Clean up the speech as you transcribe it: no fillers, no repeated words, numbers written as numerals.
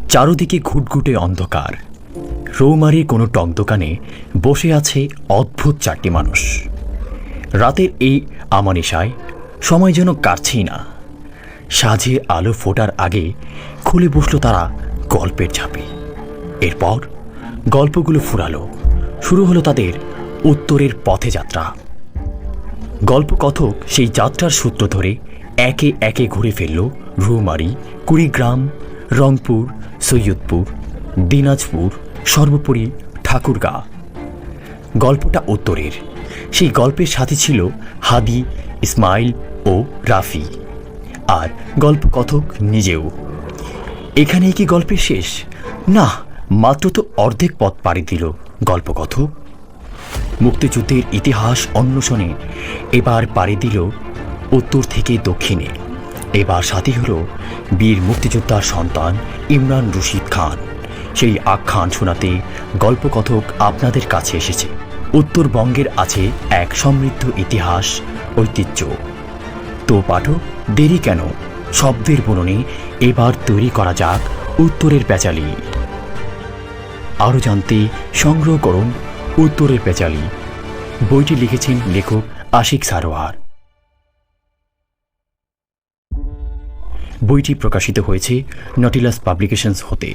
চারদিকে ঘুটঘুটে অন্ধকার। রৌমারির কোনো টক দোকানে বসে আছে অদ্ভুত চারটি মানুষ। রাতের এই আমানিশায় সময় যেন কাটছেই না। সাঁঝে আলো ফোটার আগে খুলে বসল তারা গল্পের ঝাঁপি। এরপর গল্পগুলো ফুরালো। শুরু হলো তাদের উত্তরের পথে যাত্রা। গল্পকথক সেই যাত্রার সূত্র ধরে একে একে ঘুরে ফেলল রৌমারী, কুড়িগ্রাম, রংপুর, সৈয়দপুর, দিনাজপুর, সর্বোপরি ঠাকুরগাঁ। গল্পটা উত্তরের। সেই গল্পের সাথে ছিল হাদি, ইসমাইল ও রাফি, আর গল্পকথক নিজেও। এখানেই কি গল্পের শেষ? না, মাত্র তো অর্ধেক পথ পাড়ি দিল গল্পকথক। মুক্তিযুদ্ধের ইতিহাস অন্বেষণে এবার পাড়ি দিল উত্তর থেকে দক্ষিণে। এবার সাথী হল বীর মুক্তিযোদ্ধার সন্তান ইমরান রশিদ খান। সেই আখ্যান শোনাতে গল্পকথক আপনাদের কাছে এসেছে। উত্তরবঙ্গের আছে এক সমৃদ্ধ ইতিহাস, ঐতিহ্য। তো পাঠক, দেরি কেন? শব্দের বুননে এবার তৈরি করা যাক উত্তরের পেঁচালি। আরও জানতে সংগ্রহ করুন উত্তরের পেঁচালি। বইটি লিখেছেন লেখক আশিক সারোয়ার। বইটি প্রকাশিত হয়েছে নটিলাস পাবলিকেশনস হতে।